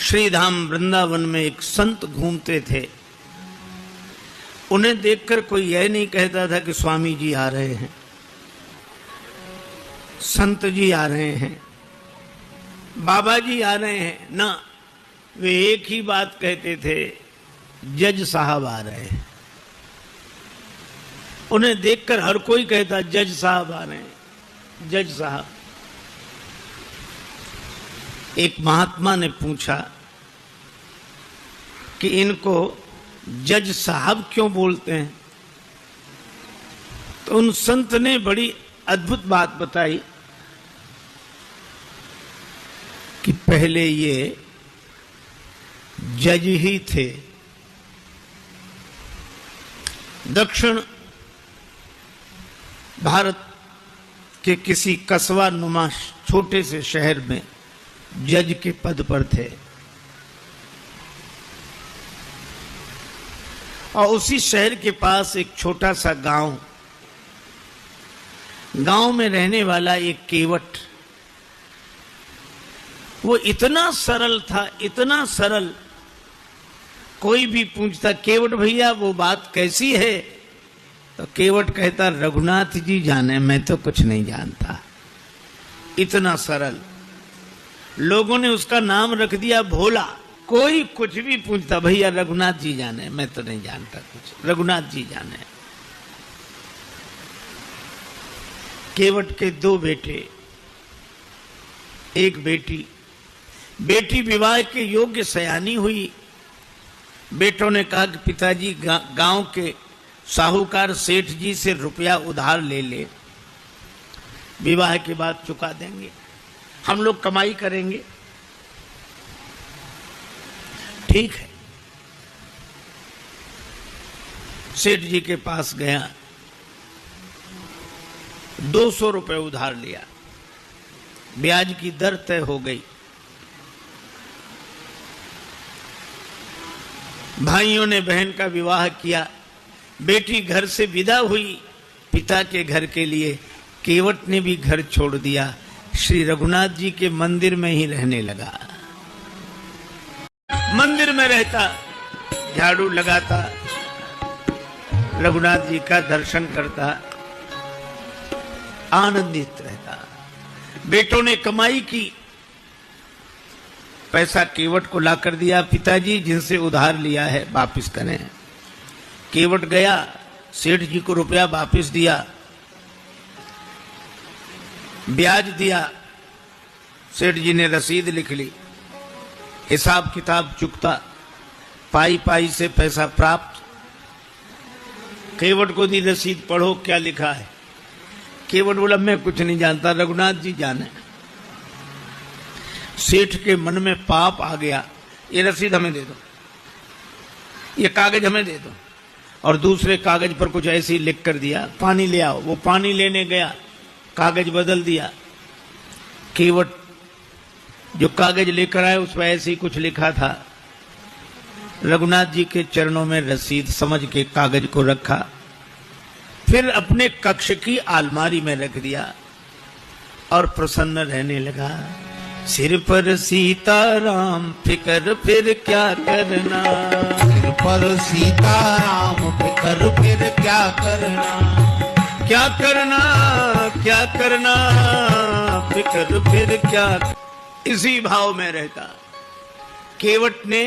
श्रीधाम वृंदावन में एक संत घूमते थे। उन्हें देखकर कोई यह नहीं कहता था कि स्वामी जी आ रहे हैं, संत जी आ रहे हैं, बाबा जी आ रहे हैं। ना, वे एक ही बात कहते थे, जज साहब आ रहे हैं। उन्हें देखकर हर कोई कहता जज साहब आ रहे हैं, जज साहब। एक महात्मा ने पूछा कि इनको जज साहब क्यों बोलते हैं? तो उन संत ने बड़ी अद्भुत बात बताई कि पहले ये जज ही थे। दक्षिण भारत के किसी कस्बा नुमा छोटे से शहर में जज के पद पर थे और उसी शहर के पास एक छोटा सा गांव में रहने वाला एक केवट, वो इतना सरल था, इतना सरल। कोई भी पूछता केवट भैया वो बात कैसी है, तो केवट कहता रघुनाथ जी जाने, मैं तो कुछ नहीं जानता। इतना सरल। लोगों ने उसका नाम रख दिया भोला। कोई कुछ भी पूछता भैया रघुनाथ जी जाने, मैं तो नहीं जानता कुछ, रघुनाथ जी जाने। केवट के दो बेटे, एक बेटी। बेटी विवाह के योग्य सयानी हुई। बेटों ने कहा कि पिताजी गांव के साहूकार सेठ जी से रुपया उधार ले ले, विवाह के बाद चुका देंगे, हम लोग कमाई करेंगे। ठीक है। सेठ जी के पास गया, 200 रुपए उधार लिया, ब्याज की दर तय हो गई। भाइयों ने बहन का विवाह किया, बेटी घर से विदा हुई पिता के घर के लिए। केवट ने भी घर छोड़ दिया, श्री रघुनाथ जी के मंदिर में ही रहने लगा। मंदिर में रहता, झाड़ू लगाता, रघुनाथ जी का दर्शन करता, आनंदित रहता। बेटों ने कमाई की, पैसा केवट को लाकर दिया, पिताजी जिनसे उधार लिया है वापिस करें। केवट गया, सेठ जी को रुपया वापिस दिया, ब्याज दिया। सेठ जी ने रसीद लिख ली, हिसाब किताब चुकता, पाई पाई से पैसा प्राप्त। केवट को दी रसीद, पढ़ो क्या लिखा है। केवट बोला मैं कुछ नहीं जानता, रघुनाथ जी जाने। सेठ के मन में पाप आ गया, ये रसीद हमें दे दो, ये कागज हमें दे दो। और दूसरे कागज पर कुछ ऐसे ही लिख कर दिया, पानी ले आओ। वो पानी लेने गया, कागज बदल दिया। केवट जो कागज लेकर आए उस पर ऐसे ही कुछ लिखा था। रघुनाथ जी के चरणों में रसीद समझ के कागज को रखा, फिर अपने कक्ष की अलमारी में रख दिया और प्रसन्न रहने लगा। सिर पर सीताराम फिकर फिर क्या करना, सिर पर सीताराम फिकर फिर क्या करना, क्या करना, क्या करना, फिकर फिर क्या। इसी भाव में रहता। केवट ने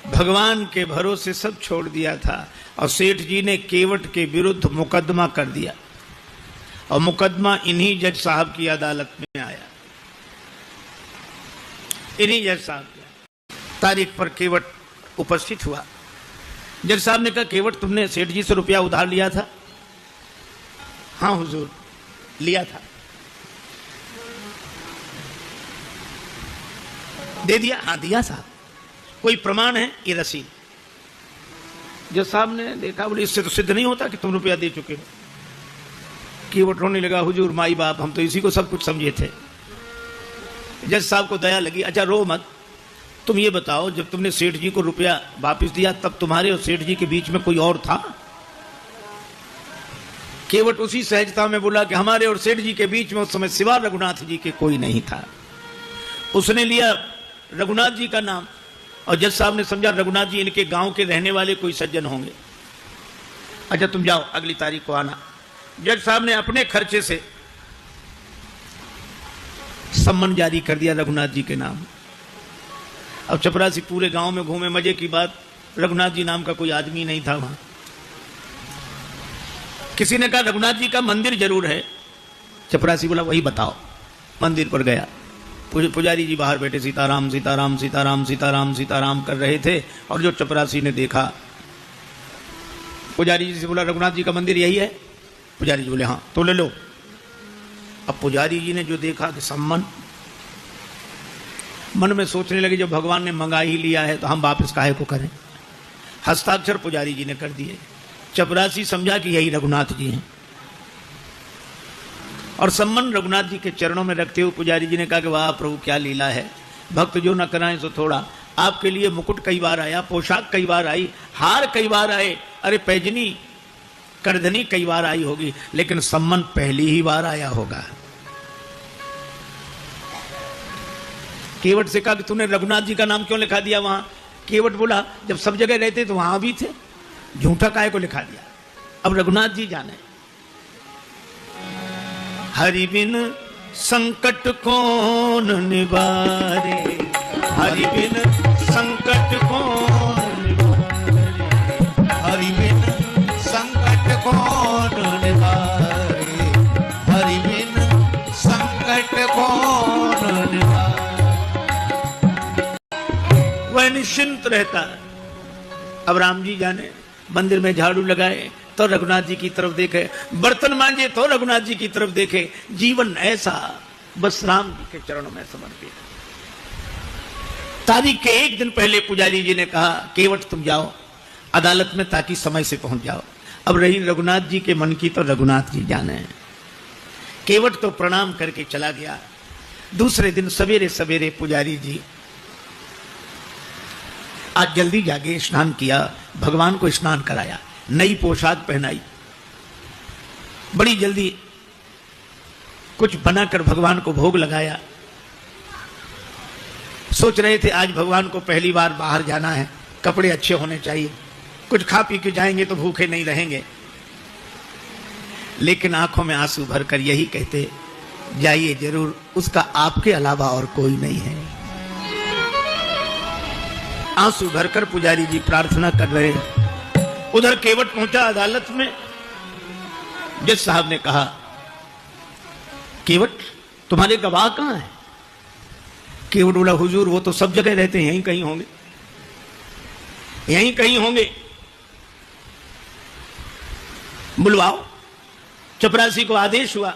भगवान के भरोसे सब छोड़ दिया था और सेठ जी ने केवट के विरुद्ध मुकदमा कर दिया और मुकदमा इन्हीं जज साहब की अदालत में आया। इन्हीं जज साहब की तारीख पर केवट उपस्थित हुआ। जज साहब ने कहा केवट तुमने सेठ जी से रुपया उधार लिया था? हाँ हुजूर, लिया था। दे दिया? हाँ दिया साहब। कोई प्रमाण है? ये रसीद। जज साहब ने देखा, बोले इससे तो सिद्ध नहीं होता कि तुम रुपया दे चुके हो। केवट रोने लगा, हुजूर माई बाप हम तो इसी को सब कुछ समझे थे। जज साहब को दया लगी, अच्छा रो मत, तुम ये बताओ जब तुमने सेठ जी को रुपया वापस दिया तब तुम्हारे और सेठ जी के बीच में कोई और था? केवट उसी सहजता में बोला कि हमारे और सेठ जी के बीच में उस समय सिवा रघुनाथ जी के कोई नहीं था। उसने लिया रघुनाथ जी का नाम। और जज साहब ने समझा रघुनाथ जी इनके गांव के रहने वाले कोई सज्जन होंगे। अच्छा तुम जाओ, अगली तारीख को आना। जज साहब ने अपने खर्चे से सम्मन जारी कर दिया रघुनाथ जी के नाम। अब चपरासी पूरे गांव में घूमे। मजे की बात, रघुनाथ जी नाम का कोई आदमी नहीं था वहां। किसी ने कहा रघुनाथ जी का मंदिर जरूर है। चपरासी बोला वही बताओ। मंदिर पर गया, पुजारी जी बाहर बैठे सीताराम सीताराम सीताराम सीताराम सीताराम कर रहे थे। और जो चपरासी ने देखा, पुजारी जी से बोला रघुनाथ जी का मंदिर यही है? पुजारी जी बोले हाँ। तो ले लो। अब पुजारी जी ने जो देखा कि सम्मन, मन में सोचने लगे जब भगवान ने मंगा ही लिया है तो हम वापस काहे को करें। हस्ताक्षर पुजारी जी ने कर दिए। चपरासी समझा कि यही रघुनाथ जी हैं और सम्मन रघुनाथ जी के चरणों में रखते हुए पुजारी जी ने कहा कि वाह प्रभु क्या लीला है, भक्त जो न कराएं सो थोड़ा। आपके लिए मुकुट कई बार आया, पोशाक कई बार आई, हार कई बार आए, अरे पैजनी करधनी कई बार आई होगी, लेकिन सम्मन पहली ही बार आया होगा। केवट से कहा कि तूने रघुनाथ जी का नाम क्यों लिखा दिया वहां? केवट बोला जब सब जगह रहते तो वहां भी थे, झूठा काहे को लिखा दिया। अब रघुनाथ जी जाने। हरि बिन संकट कौन निवारे, हरि बिन संकट कौन निवारे, हरि बिन संकट कौन निवारे, हरि बिन संकट कौन निवारे। वह निश्चिंत रहता है। अब राम जी जाने, मंदिर में झाड़ू लगाए तो रघुनाथ जी की तरफ देखे, बर्तन मांजे तो रघुनाथ जी की तरफ देखे। जीवन ऐसा बस राम जी के चरणों में समर्पित। तारीख के एक दिन पहले पुजारी जी ने कहा केवट तुम जाओ अदालत में ताकि समय से पहुंच जाओ। अब रही रघुनाथ जी के मन की तो रघुनाथ जी जाने। केवट तो प्रणाम करके चला गया। दूसरे दिन सवेरे सवेरे पुजारी जी आज जल्दी जागे, स्नान किया, भगवान को स्नान कराया, नई पोशाक पहनाई, बड़ी जल्दी कुछ बनाकर भगवान को भोग लगाया। सोच रहे थे आज भगवान को पहली बार बाहर जाना है, कपड़े अच्छे होने चाहिए, कुछ खा पी के जाएंगे तो भूखे नहीं रहेंगे। लेकिन आंखों में आंसू भरकर यही कहते जाइए जरूर, उसका आपके अलावा और कोई नहीं है। आंसू भरकर पुजारी जी प्रार्थना कर रहे हैं। उधर केवट पहुंचा अदालत में। जज साहब ने कहा केवट तुम्हारे गवाह कहां हैं? केवट बोला हुजूर वो तो सब जगह रहते हैं, यहीं कहीं होंगे, यहीं कहीं होंगे, बुलवाओ। चपरासी को आदेश हुआ।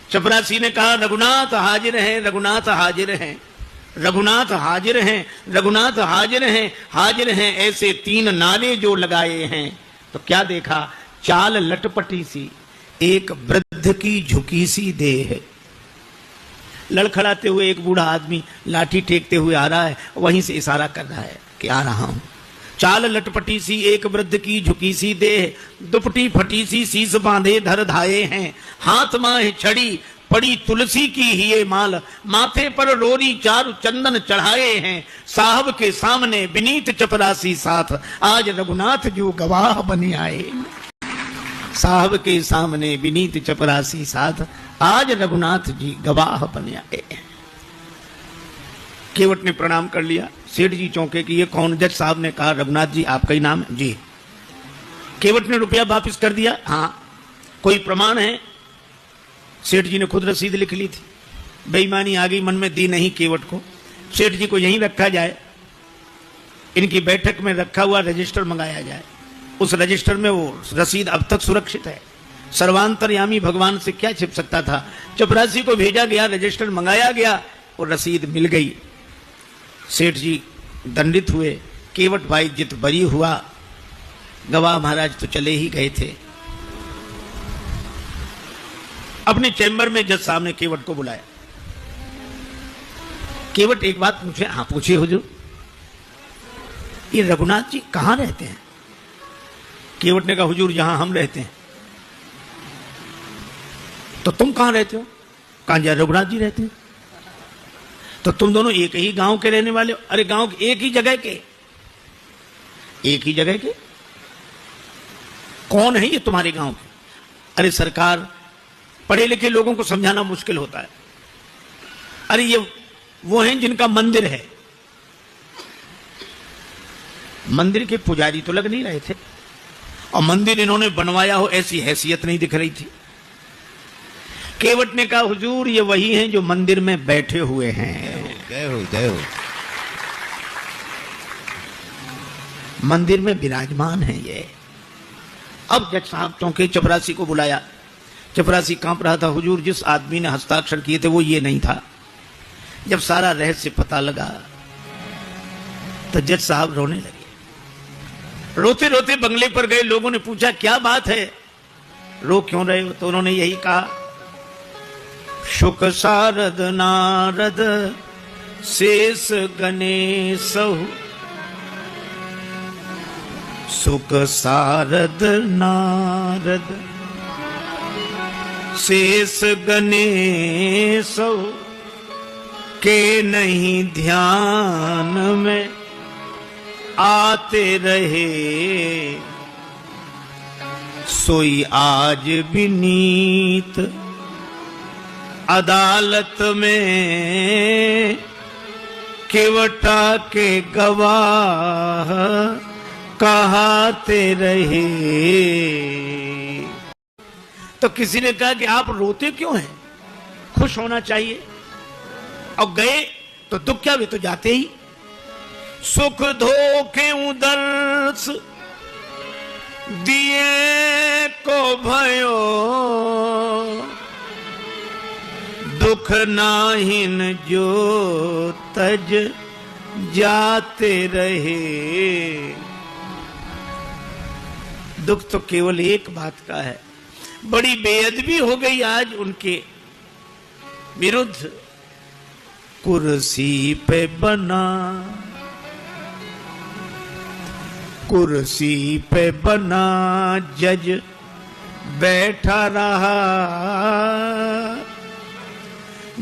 चपरासी ने कहा रघुनाथ हाजिर हैं, रघुनाथ हाजिर हैं, रघुनाथ हाजिर हैं, रघुनाथ हाजिर हैं, हाजिर हैं। ऐसे 3 नारे जो लगाए हैं तो क्या देखा? चाल लटपटी सी, एक वृद्ध की झुकी सी देह। लड़खड़ाते हुए एक बूढ़ा आदमी लाठी टेकते हुए आ रहा है, वहीं से इशारा कर रहा है कि आ रहा हूं। चाल लटपटी सी, एक वृद्ध की झुकी सी देह, दुपटी फटी सी, शीस बांधे धर धाये हैं, हाथ माह छड़ी पड़ी तुलसी की ही ये माल, माथे पर रोरी 4 चंदन चढ़ाए हैं, साहब के सामने विनीत चपरासी साथ, आज रघुनाथ जो गवाह बने आए। साहब के सामने विनीत चपरासी साथ, आज रघुनाथ जी गवाह बने आए। केवट ने प्रणाम कर लिया। सेठ जी चौंके कि ये कौन? जज साहब ने कहा रघुनाथ जी आपका ही नाम है? जी। केवट ने रुपया वापस कर दिया। हाँ। कोई प्रमाण है? सेठ जी ने खुद रसीद लिख ली थी। बेईमानी आ गई मन में, दी नहीं केवट को। सेठ जी को यहीं रखा जाए, इनकी बैठक में रखा हुआ रजिस्टर मंगाया जाए, उस रजिस्टर में वो रसीद अब तक सुरक्षित है। सर्वांतरयामी भगवान से क्या छिप सकता था? चपरासी को भेजा गया, रजिस्टर मंगाया गया और रसीद मिल गई। सेठ जी दंडित हुए, केवट भाई जित बरी हुआ, गवाह महाराज तो चले ही गए थे। अपने चैम्बर में जज साहब ने केवट को बुलाया। केवट एक बात पूछे। हाँ पूछिए हुजूर। ये रघुनाथ जी कहां रहते हैं? केवट ने कहा हुजूर जहां हम रहते हैं। तो तुम कहां रहते हो? कहां? जा रघुनाथ जी रहते हैं। तो तुम दोनों एक ही गांव के रहने वाले हो? अरे गांव एक ही जगह के, एक ही जगह के। कौन है ये तुम्हारे गांव के? अरे सरकार, पढ़े लिखे लोगों को समझाना मुश्किल होता है। अरे ये वो हैं जिनका मंदिर है। मंदिर के पुजारी तो लग नहीं रहे थे, और मंदिर इन्होंने बनवाया हो ऐसी हैसियत नहीं दिख रही थी। केवट ने कहा, हुजूर ये वही हैं जो मंदिर में बैठे हुए हैं। जय हो जय हो। मंदिर में विराजमान है ये। अब जज साहब चौंके, चपरासी को बुलाया। चपरासी कांप रहा था। हुजूर जिस आदमी ने हस्ताक्षर किए थे वो ये नहीं था। जब सारा रहस्य पता लगा तो जज साहब रोने लगे। रोते रोते बंगले पर गए। लोगों ने पूछा क्या बात है, रो क्यों रहे हो? तो उन्होंने यही कहा, शुक सारद नारद शेष गणेश, सुख सारद नारद शेष गणेश, के नहीं ध्यान में आते रहे, सोई आज विनीत अदालत में, केवटा के गवाह कहाते रहे। तो किसी ने कहा कि आप रोते क्यों हैं, खुश होना चाहिए। और गए तो दुख क्या, वे तो जाते ही। सुख धोखे दर्श दिए को भयो, दुख नाहिन जो तज जाते रहे। दुख तो केवल एक बात का है, बड़ी बेअदबी हो गई आज उनके विरुद्ध। कुर्सी पे बना, कुर्सी पे बना जज बैठा रहा,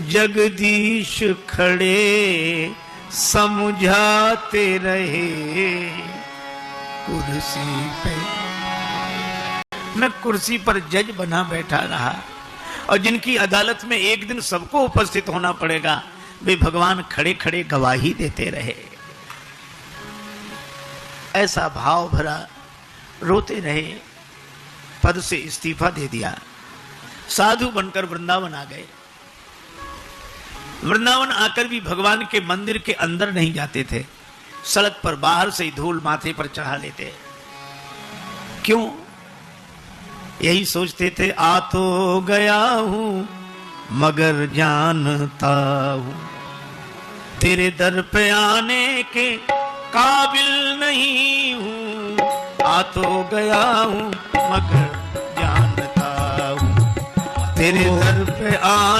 जगदीश खड़े समझाते रहे। कुर्सी पे मैं कुर्सी पर जज बना बैठा रहा, और जिनकी अदालत में एक दिन सबको उपस्थित होना पड़ेगा, वे भगवान खड़े खड़े गवाही देते रहे। ऐसा भाव भरा रोते रहे। पद से इस्तीफा दे दिया, साधु बनकर वृंदावन आ गए। वृंदावन आकर भी भगवान के मंदिर के अंदर नहीं जाते थे, सड़क पर बाहर से ही धूल माथे पर चढ़ा लेते। क्यों? यही सोचते थे, आ तो गया हूं मगर जानता हूं तेरे दर पे आने के काबिल नहीं हूं। आ तो गया हूं मगर जानता हूं तेरे दर पे आने